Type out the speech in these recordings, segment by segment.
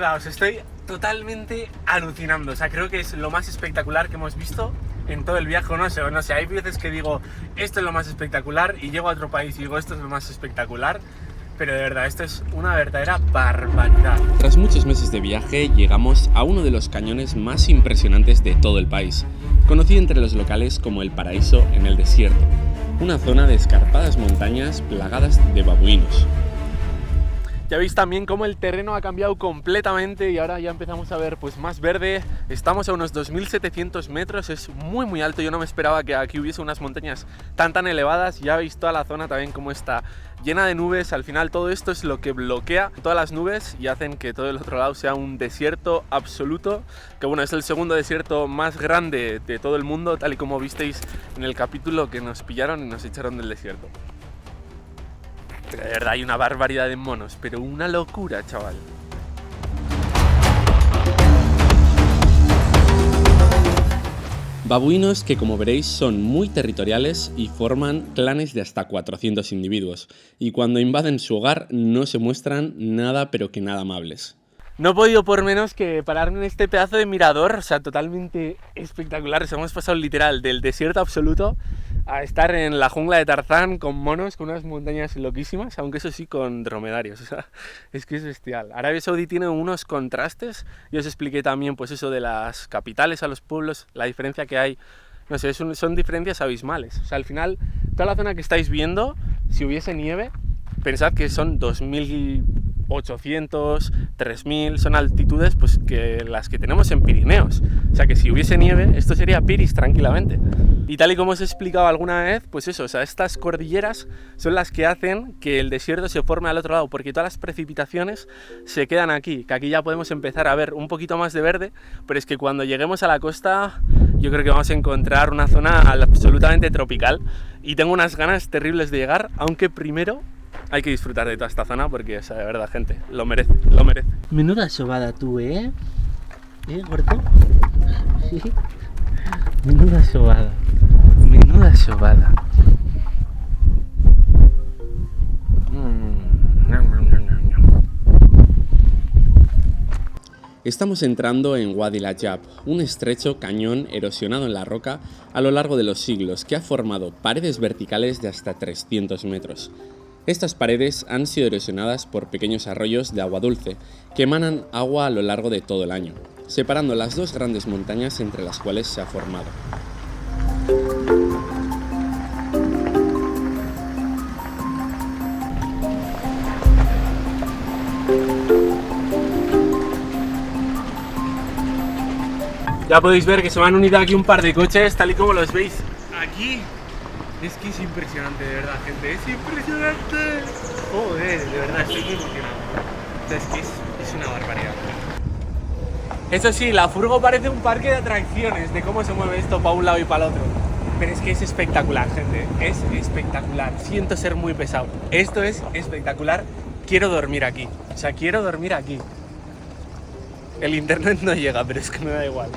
verdad, os estoy totalmente alucinando. O sea, creo que es lo más espectacular que hemos visto en todo el viaje. No sé, hay veces que digo, esto es lo más espectacular, y llego a otro país y digo, esto es lo más espectacular. Pero de verdad, esto es una verdadera barbaridad. Tras muchos meses de viaje, llegamos a uno de los cañones más impresionantes de todo el país, conocido entre los locales como el Paraíso en el Desierto, una zona de escarpadas montañas plagadas de babuinos. Ya veis también cómo el terreno ha cambiado completamente y ahora ya empezamos a ver pues más verde. Estamos a unos 2700 metros, es muy alto. Yo no me esperaba que aquí hubiese unas montañas tan elevadas. Ya veis toda la zona también como está llena de nubes. Al final todo esto es lo que bloquea todas las nubes y hacen que todo el otro lado sea un desierto absoluto. Que bueno, es el segundo desierto más grande de todo el mundo, tal y como visteis en el capítulo que nos pillaron y nos echaron del desierto. Pero de verdad hay una barbaridad de monos, pero una locura, chaval. Babuinos que, como veréis, son muy territoriales y forman clanes de hasta 400 individuos, y cuando invaden su hogar no se muestran nada pero que nada amables. No he podido por menos que pararme en este pedazo de mirador, o sea, totalmente espectacular. O sea, hemos pasado literal del desierto absoluto a estar en la jungla de Tarzán con monos, con unas montañas loquísimas, aunque eso sí, con dromedarios. O sea, es que es bestial. Arabia Saudí tiene unos contrastes, y os expliqué también pues eso de las capitales a los pueblos, la diferencia que hay. No sé, son diferencias abismales. O sea, al final, toda la zona que estáis viendo, si hubiese nieve, pensad que son 2800, 3000, son altitudes pues que las que tenemos en Pirineos. O sea que si hubiese nieve, esto sería Piris tranquilamente. Y tal y como os he explicado alguna vez, pues eso, o sea, estas cordilleras son las que hacen que el desierto se forme al otro lado, porque todas las precipitaciones se quedan aquí, que aquí ya podemos empezar a ver un poquito más de verde, pero es que cuando lleguemos a la costa yo creo que vamos a encontrar una zona absolutamente tropical, y tengo unas ganas terribles de llegar, aunque primero hay que disfrutar de toda esta zona porque, o sea, de verdad, gente, lo merece, lo merece. Menuda sobada tú, ¿eh? ¿Gordo? Sí. Menuda sobada. Menuda sobada. Estamos entrando en Wadi Lajab, un estrecho cañón erosionado en la roca a lo largo de los siglos que ha formado paredes verticales de hasta 300 metros. Estas paredes han sido erosionadas por pequeños arroyos de agua dulce que emanan agua a lo largo de todo el año, separando las dos grandes montañas entre las cuales se ha formado. Ya podéis ver que se me han unido aquí un par de coches, tal y como los veis aquí. Es que es impresionante, de verdad, gente, es impresionante. Joder, de verdad, estoy muy emocionado. Es que es una barbaridad. Eso sí, la furgo parece un parque de atracciones, de cómo se mueve esto para un lado y para el otro. Pero es que es espectacular, gente, es espectacular. Siento ser muy pesado. Esto es espectacular. Quiero dormir aquí, o sea, quiero dormir aquí. El internet no llega, pero es que me da igual.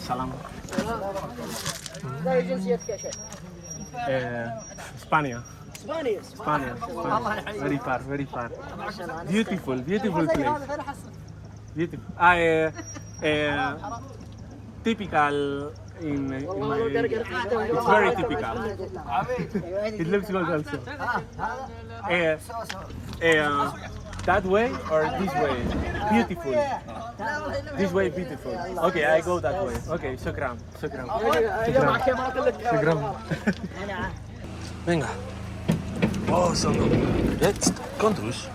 Salam. España. Spain. Very far, very far. Beautiful, beautiful place. Beautiful. Typical in my... It's very typical. It looks good also. That way or this way? Beautiful. This way beautiful. Okay, I go that way. Okay, shukran. Shukran. Shukran. Venga. Oh, son. Let's contrus.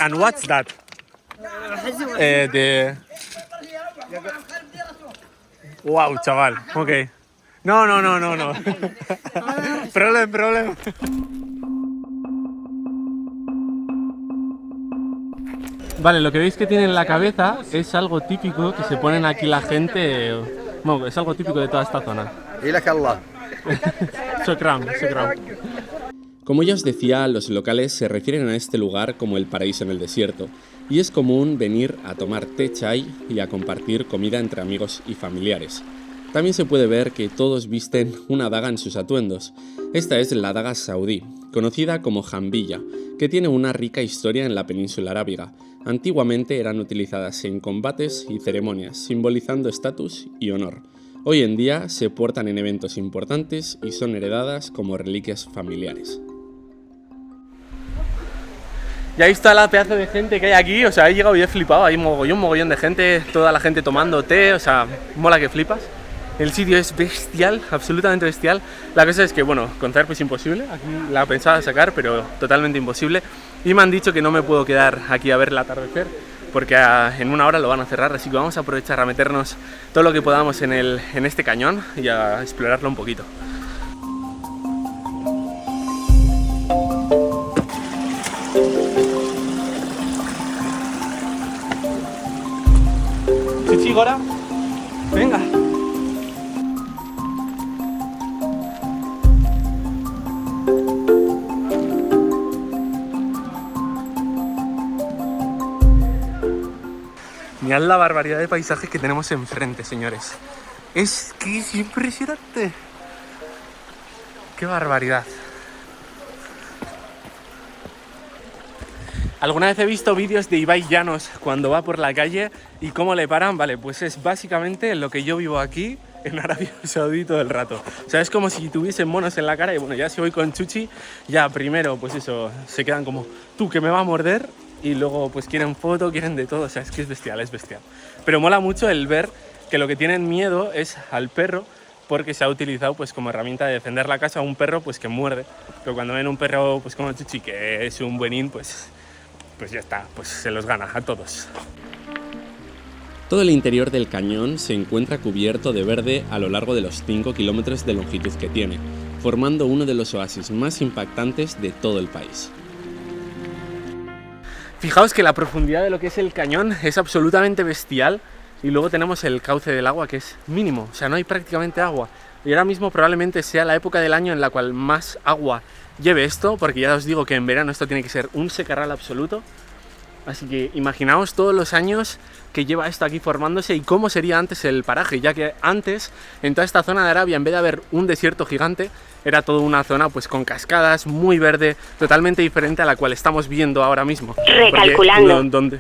And what's that? Wow, chaval. Okay. No. Problem. Vale, lo que veis que tiene en la cabeza es algo típico que se ponen aquí la gente Bueno, es algo típico de toda esta zona. Shukran. Como ya os decía, los locales se refieren a este lugar como el paraíso en el desierto, y es común venir a tomar té chai y a compartir comida entre amigos y familiares. También se puede ver que todos visten una daga en sus atuendos. Esta es la daga saudí, conocida como jambilla, que tiene una rica historia en la península arábiga. Antiguamente eran utilizadas en combates y ceremonias, simbolizando estatus y honor. Hoy en día se portan en eventos importantes y son heredadas como reliquias familiares. Ya he visto la pedazo de gente que hay aquí, o sea, he llegado y he flipado, hay mogollón de gente, toda la gente tomando té, o sea, mola que flipas. El sitio es bestial, absolutamente bestial. La cosa es que, bueno, con Zarp es imposible, aquí la pensaba sacar, pero totalmente imposible. Y me han dicho que no me puedo quedar aquí a ver el atardecer, porque en una hora lo van a cerrar, así que vamos a aprovechar a meternos todo lo que podamos en este cañón y a explorarlo un poquito. Chichi, Gora, venga. Mirad la barbaridad de paisajes que tenemos enfrente, señores. Es que es impresionante. ¡Qué barbaridad! Alguna vez he visto vídeos de Ibai Llanos cuando va por la calle y cómo le paran. Vale, pues es básicamente lo que yo vivo aquí en Arabia Saudí todo el rato. O sea, es como si tuviesen monos en la cara y bueno, ya si voy con Chuchi, ya primero, pues eso, se quedan como, tú que me va a morder, y luego pues quieren foto, quieren de todo. O sea, es que es bestial, es bestial. Pero mola mucho el ver que lo que tienen miedo es al perro, porque se ha utilizado pues como herramienta de defender la casa a un perro pues que muerde. Pero cuando ven un perro pues como Chuchi, que es un buenín, pues ya está, pues se los gana a todos. Todo el interior del cañón se encuentra cubierto de verde a lo largo de los 5 kilómetros de longitud que tiene, formando uno de los oasis más impactantes de todo el país. Fijaos que la profundidad de lo que es el cañón es absolutamente bestial y luego tenemos el cauce del agua que es mínimo, o sea, no hay prácticamente agua. Y ahora mismo probablemente sea la época del año en la cual más agua lleve esto, porque ya os digo que en verano esto tiene que ser un secarral absoluto. Así que imaginaos todos los años que lleva esto aquí formándose y cómo sería antes el paraje, ya que antes en toda esta zona de Arabia, en vez de haber un desierto gigante, era toda una zona pues con cascadas, muy verde, totalmente diferente a la cual estamos viendo ahora mismo. Recalculando.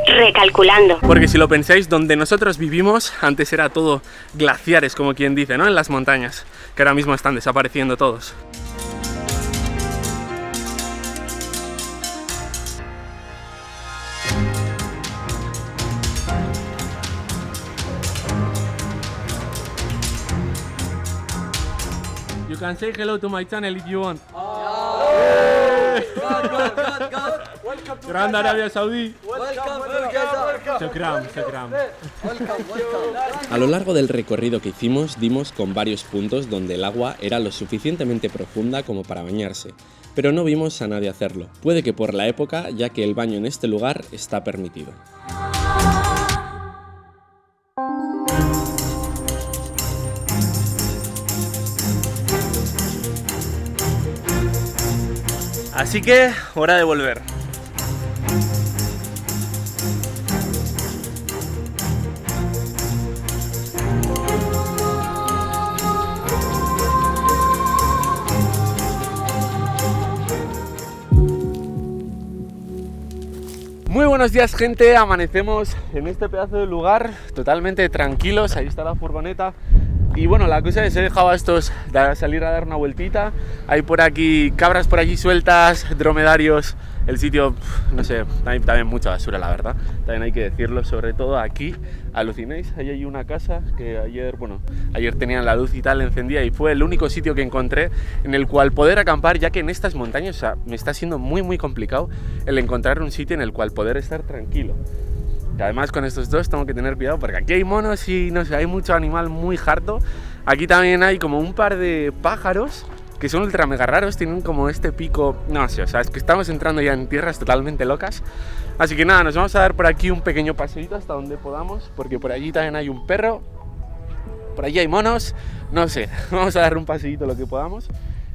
Recalculando. Porque si lo pensáis, donde nosotros vivimos antes era todo glaciares, como quien dice, ¿no? En las montañas, que ahora mismo están desapareciendo todos. You can say hello to my channel if you want. Gran Arabia Saudí. Shukran. A lo largo del recorrido que hicimos, dimos con varios puntos donde el agua era lo suficientemente profunda como para bañarse, pero no vimos a nadie hacerlo. Puede que por la época, ya que el baño en este lugar está permitido. Así que, hora de volver. Muy buenos días, gente, amanecemos en este pedazo de lugar totalmente tranquilos, ahí está la furgoneta. Y bueno, la cosa es, he dejado a estos salir a dar una vueltita. Hay por aquí cabras por allí sueltas, dromedarios. El sitio, no sé, hay también mucha basura, la verdad. También hay que decirlo, sobre todo aquí. Alucináis, ahí hay una casa que ayer tenían la luz y tal encendida y fue el único sitio que encontré en el cual poder acampar, ya que en estas montañas, o sea, me está siendo muy complicado el encontrar un sitio en el cual poder estar tranquilo. Y además con estos dos tengo que tener cuidado porque aquí hay monos y no sé, hay mucho animal muy harto. Aquí también hay como un par de pájaros que son ultra mega raros, tienen como este pico, no sé, o sea, es que estamos entrando ya en tierras totalmente locas. Así que nada, nos vamos a dar por aquí un pequeño paseíto hasta donde podamos, porque por allí también hay un perro por allí hay monos, no sé, vamos a dar un paseíto lo que podamos.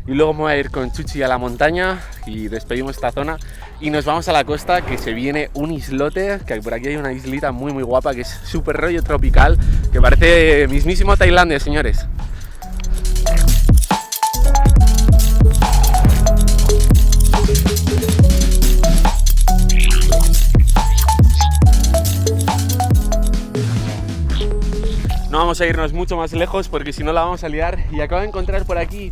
Y luego me voy a ir con Chuchi a la montaña y despedimos esta zona y nos vamos a la costa, que se viene un islote, que por aquí hay una islita muy muy guapa que es súper rollo tropical, que parece mismísimo Tailandia, señores. No vamos a irnos mucho más lejos porque si no la vamos a liar, y acabo de encontrar por aquí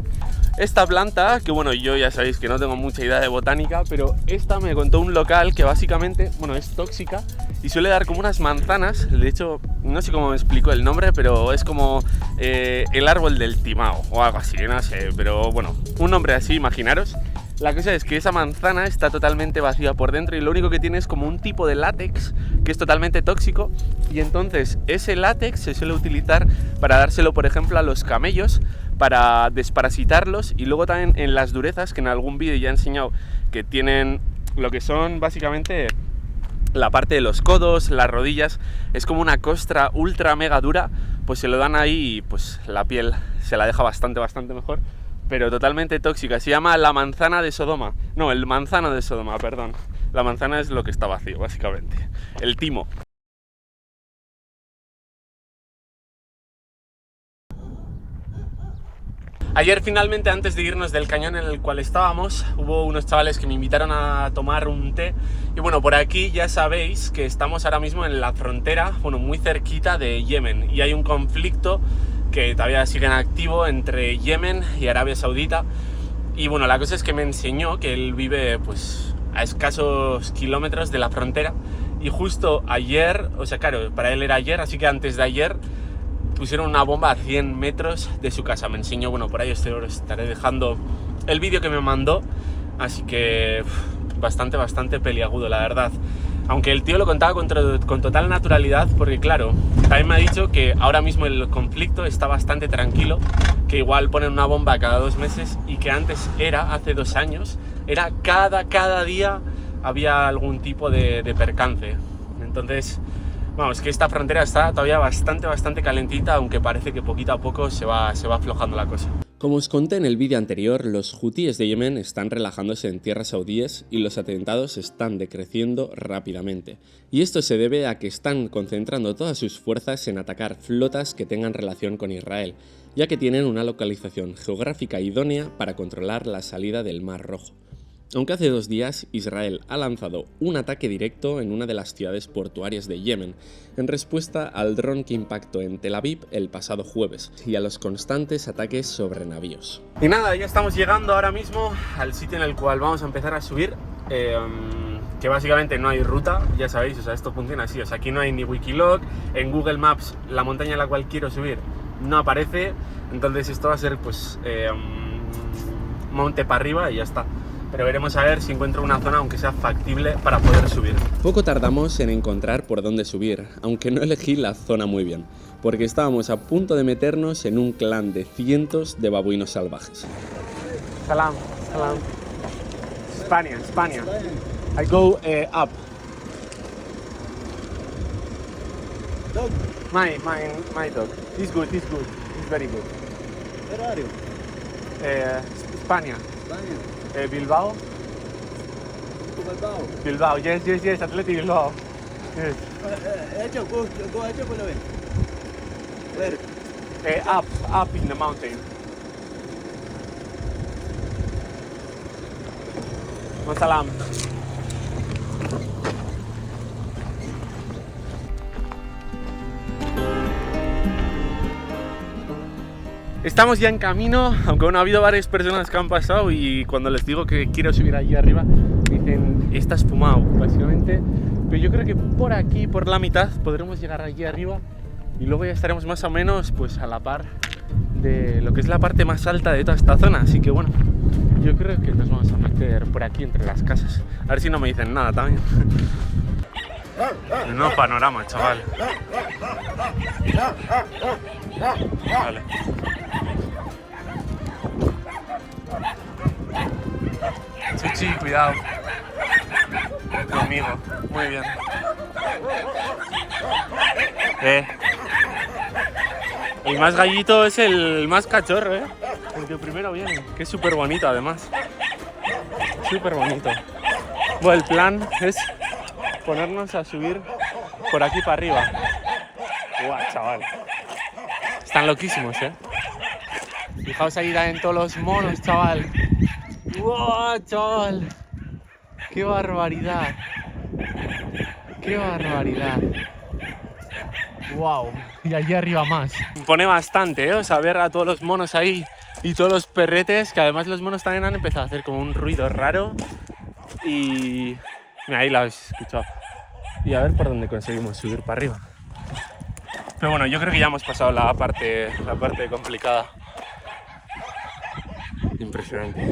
esta planta, que bueno, yo ya sabéis que no tengo mucha idea de botánica, pero esta me contó un local que básicamente, bueno, es tóxica y suele dar como unas manzanas. De hecho, no sé cómo me explicó el nombre, pero es como el árbol del timao o algo así, no sé, pero bueno, un nombre así, imaginaros. La cosa es que esa manzana está totalmente vacía por dentro y lo único que tiene es como un tipo de látex que es totalmente tóxico, y entonces ese látex se suele utilizar para dárselo, por ejemplo, a los camellos para desparasitarlos, y luego también en las durezas, que en algún vídeo ya he enseñado que tienen lo que son básicamente la parte de los codos, las rodillas, es como una costra ultra mega dura, pues se lo dan ahí y pues la piel se la deja bastante mejor, pero totalmente tóxica. Se llama la manzana de Sodoma, no, el manzano de Sodoma, perdón. La manzana es lo que está vacío, básicamente, el timo. Ayer finalmente, antes de irnos del cañón en el cual estábamos, hubo unos chavales que me invitaron a tomar un té. Y bueno, por aquí ya sabéis que estamos ahora mismo en la frontera, bueno, muy cerquita de Yemen. Y hay un conflicto que todavía sigue en activo entre Yemen y Arabia Saudita. Y bueno, la cosa es que me enseñó que él vive pues a escasos kilómetros de la frontera. Y justo ayer, o sea, claro, para él era ayer, así que antes de ayer pusieron una bomba a 100 metros de su casa. Me enseñó, bueno, por ahí os estaré dejando el vídeo que me mandó, así que bastante peliagudo, la verdad. Aunque el tío lo contaba con total naturalidad, porque claro, también me ha dicho que ahora mismo el conflicto está bastante tranquilo, que igual ponen una bomba cada 2 meses, y que antes hace 2 años, era cada día había algún tipo de percance. Entonces, vamos, que esta frontera está todavía bastante calentita, aunque parece que poquito a poco se va aflojando la cosa. Como os conté en el vídeo anterior, los hutíes de Yemen están relajándose en tierras saudíes y los atentados están decreciendo rápidamente. Y esto se debe a que están concentrando todas sus fuerzas en atacar flotas que tengan relación con Israel, ya que tienen una localización geográfica idónea para controlar la salida del Mar Rojo. Aunque hace 2 días Israel ha lanzado un ataque directo en una de las ciudades portuarias de Yemen, en respuesta al dron que impactó en Tel Aviv el pasado jueves, y a los constantes ataques sobre navíos. Y nada, ya estamos llegando ahora mismo al sitio en el cual vamos a empezar a subir, que básicamente no hay ruta, ya sabéis, o sea, esto funciona así, o sea, aquí no hay ni Wikiloc, en Google Maps la montaña a la cual quiero subir no aparece, entonces esto va a ser pues monte para arriba y ya está. Pero veremos a ver si encuentro una zona, aunque sea factible, para poder subir. Poco tardamos en encontrar por dónde subir, aunque no elegí la zona muy bien, porque estábamos a punto de meternos en un clan de cientos de babuinos salvajes. Salam. España. I go up. Dog? My dog. He's good. He's very good. Where are you? España. Spanish. Bilbao. Bilbao, yes, Athletic Bilbao. Yes. Go ahead, follow me. Where? Up in the mountain. Salam. Estamos ya en camino, aunque bueno, ha habido varias personas que han pasado y cuando les digo que quiero subir allí arriba, dicen, estás fumado, básicamente. Pero yo creo que por aquí, por la mitad, podremos llegar allí arriba y luego ya estaremos más o menos pues a la par de lo que es la parte más alta de toda esta zona. Así que bueno, yo creo que nos vamos a meter por aquí entre las casas. A ver si no me dicen nada también. El nuevo panorama, chaval. Vale. Chuchi, cuidado. Conmigo. Muy bien. Y más gallito es el más cachorro, ¿eh? El que primero viene, que es súper bonito además. Súper bonito. Bueno, el plan es ponernos a subir por aquí para arriba. Guau, chaval. Están loquísimos, ¿eh? Fijaos ahí en todos los monos, chaval. ¡Guau, chaval! ¡Qué barbaridad! ¡Qué barbaridad! ¡Wow! Y allí arriba más. Pone bastante, ¿eh? O sea, ver a todos los monos ahí y todos los perretes, que además los monos también han empezado a hacer como un ruido raro. Y... mira, ahí lo habéis escuchado. Y a ver por dónde conseguimos subir para arriba. Pero bueno, yo creo que ya hemos pasado la parte complicada. Impresionante.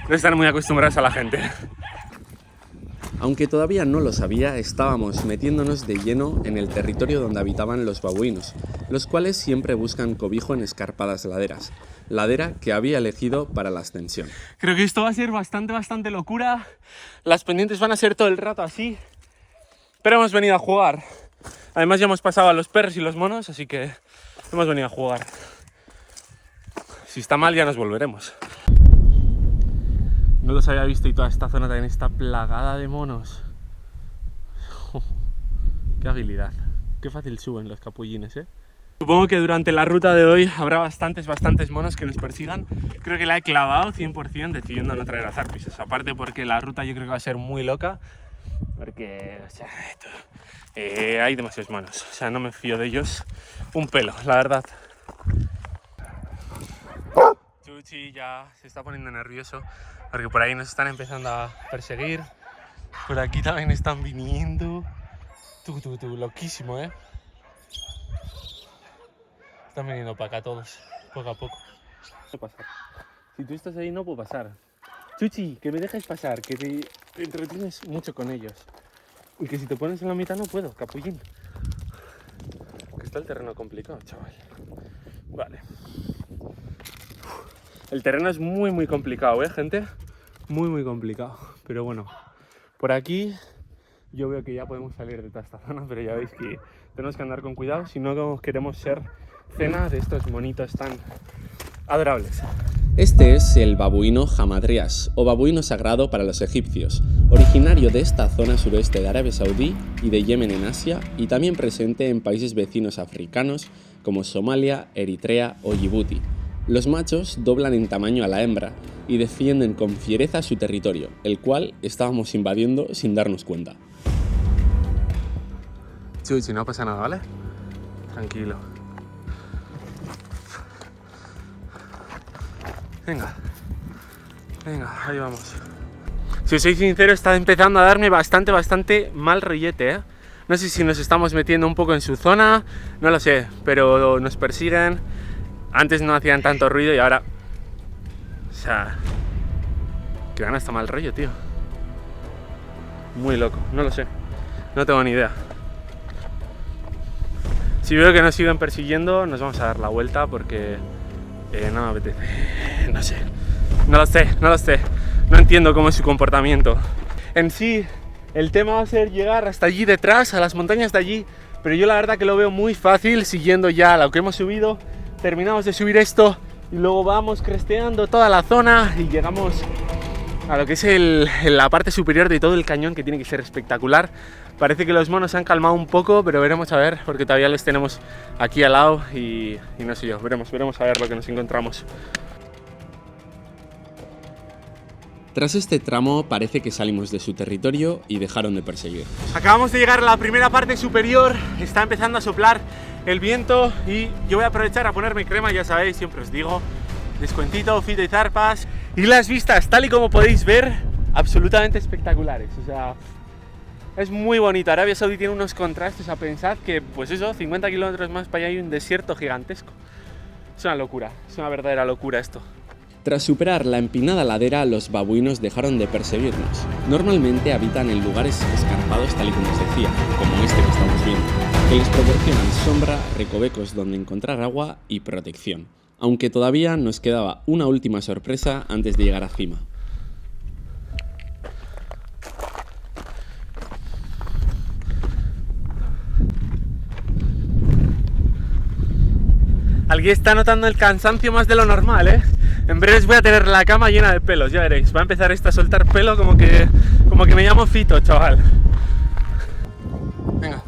No están muy acostumbrados a la gente. Aunque todavía no lo sabía, estábamos metiéndonos de lleno en el territorio donde habitaban los babuinos, los cuales siempre buscan cobijo en escarpadas laderas, ladera que había elegido para la ascensión. Creo que esto va a ser bastante locura. Las pendientes van a ser todo el rato así. Pero hemos venido a jugar. Además ya hemos pasado a los perros y los monos, así que hemos venido a jugar. Si está mal ya nos volveremos. No los había visto y toda esta zona también está plagada de monos. Qué habilidad. Qué fácil suben los capullines, ¿eh? Supongo que durante la ruta de hoy habrá bastantes monos que nos persigan. Creo que la he clavado 100% decidiendo no traer a zarpises. Aparte porque la ruta yo creo que va a ser muy loca. Porque, o sea, hay demasiados monos. O sea, no me fío de ellos un pelo, la verdad. Chuchi ya se está poniendo nervioso porque por ahí nos están empezando a perseguir. Por aquí también están viniendo. Loquísimo, ¿eh? Están viniendo para acá todos, poco a poco. No puedo pasar. Si tú estás ahí no puedo pasar. Chuchi, que me dejes pasar, que te entretienes mucho con ellos. Y que si te pones en la mitad no puedo, capullín. Que está el terreno complicado, chaval. Vale. El terreno es muy complicado, ¿eh, gente? Muy complicado. Pero bueno, por aquí yo veo que ya podemos salir de toda esta zona, pero ya veis que tenemos que andar con cuidado si no queremos ser cena de estos monitos tan adorables. Este es el babuino hamadryas, o babuino sagrado para los egipcios, originario de esta zona suroeste de Arabia Saudí y de Yemen en Asia, y también presente en países vecinos africanos como Somalia, Eritrea o Djibouti. Los machos doblan en tamaño a la hembra y defienden con fiereza su territorio, el cual estábamos invadiendo sin darnos cuenta. Chuchi, no pasa nada, ¿vale? Tranquilo. Venga, ahí vamos. Si os soy sincero, está empezando a darme bastante mal rollete, ¿eh? No sé si nos estamos metiendo un poco en su zona, no lo sé, pero nos persiguen. Antes no hacían tanto ruido y ahora... O sea... Que dan hasta mal rollo, tío. Muy loco, no lo sé. No tengo ni idea. Si veo que nos siguen persiguiendo, nos vamos a dar la vuelta porque... no me apetece. No sé. No lo sé. No entiendo cómo es su comportamiento. En sí, el tema va a ser llegar hasta allí detrás, a las montañas de allí. Pero yo la verdad que lo veo muy fácil siguiendo ya lo que hemos subido. Terminamos de subir esto y luego vamos cresteando toda la zona y llegamos a lo que es la parte superior de todo el cañón, que tiene que ser espectacular. Parece que los monos se han calmado un poco, pero veremos a ver, porque todavía les tenemos aquí al lado y no sé yo, veremos a ver lo que nos encontramos. Tras este tramo parece que salimos de su territorio y dejaron de perseguir. Acabamos de llegar a la primera parte superior, está empezando a soplar el viento y yo voy a aprovechar a ponerme crema, ya sabéis, siempre os digo, descuentito, fito y zarpas. Y las vistas, tal y como podéis ver, absolutamente espectaculares, o sea, es muy bonito. Arabia Saudí tiene unos contrastes, a pensar que, pues eso, 50 kilómetros más para allá hay un desierto gigantesco. Es una locura, es una verdadera locura esto. Tras superar la empinada ladera, los babuinos dejaron de perseguirnos. Normalmente habitan en lugares escarpados, tal y como os decía, como este que estamos viendo, que les proporcionan sombra, recovecos donde encontrar agua y protección. Aunque todavía nos quedaba una última sorpresa antes de llegar a cima. Aquí está notando el cansancio más de lo normal, ¿eh? En breves voy a tener la cama llena de pelos, ya veréis. Va a empezar a soltar pelo como que me llamo Fito, chaval. Venga.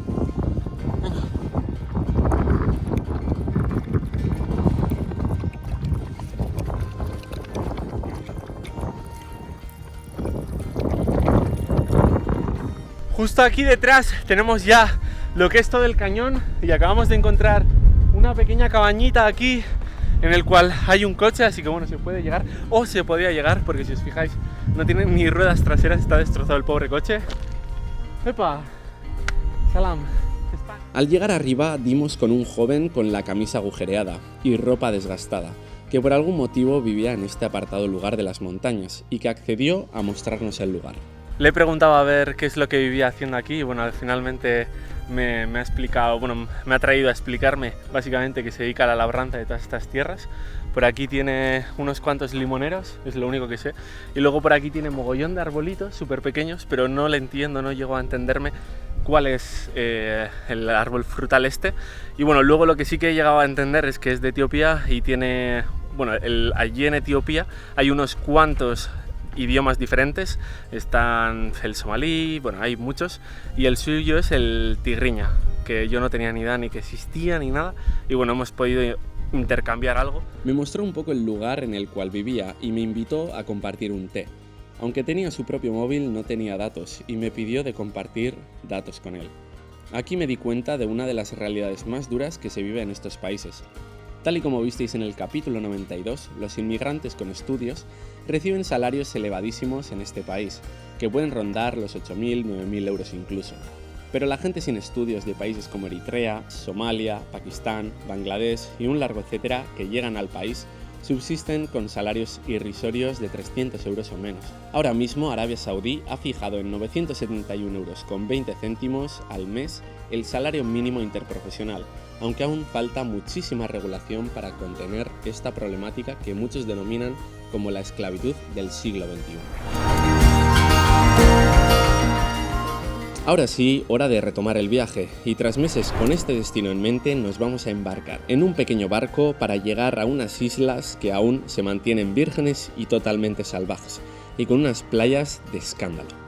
Justo aquí detrás tenemos ya lo que es todo el cañón y acabamos de encontrar una pequeña cabañita aquí en el cual hay un coche, así que bueno, se puede llegar o se podía llegar porque si os fijáis no tiene ni ruedas traseras, está destrozado el pobre coche. ¡Epa! ¡Salam! Al llegar arriba dimos con un joven con la camisa agujereada y ropa desgastada, que por algún motivo vivía en este apartado lugar de las montañas y que accedió a mostrarnos el lugar. Le he preguntado a ver qué es lo que vivía haciendo aquí y bueno, finalmente me ha explicado, bueno, me ha traído a explicarme básicamente que se dedica a la labranza de todas estas tierras. Por aquí tiene unos cuantos limoneros, es lo único que sé, y luego por aquí tiene mogollón de arbolitos súper pequeños, pero no le entiendo, no llego a entenderme cuál es el árbol frutal este. Y bueno, luego lo que sí que he llegado a entender es que es de Etiopía y tiene, bueno, allí en Etiopía hay unos cuantos idiomas diferentes, están el somalí, bueno, hay muchos, y el suyo es el tigriña, que yo no tenía ni idea ni que existía ni nada, y bueno, hemos podido intercambiar algo. Me mostró un poco el lugar en el cual vivía y me invitó a compartir un té. Aunque tenía su propio móvil, no tenía datos y me pidió de compartir datos con él. Aquí me di cuenta de una de las realidades más duras que se vive en estos países. Tal y como visteis en el capítulo 92, los inmigrantes con estudios reciben salarios elevadísimos en este país, que pueden rondar los 8.000, 9.000 euros incluso. Pero la gente sin estudios de países como Eritrea, Somalia, Pakistán, Bangladesh y un largo etcétera que llegan al país subsisten con salarios irrisorios de 300 euros o menos. Ahora mismo Arabia Saudí ha fijado en 971 euros con 20 céntimos al mes el salario mínimo interprofesional, aunque aún falta muchísima regulación para contener esta problemática que muchos denominan como la esclavitud del siglo XXI. Ahora sí, hora de retomar el viaje, y tras meses con este destino en mente nos vamos a embarcar en un pequeño barco para llegar a unas islas que aún se mantienen vírgenes y totalmente salvajes, y con unas playas de escándalo.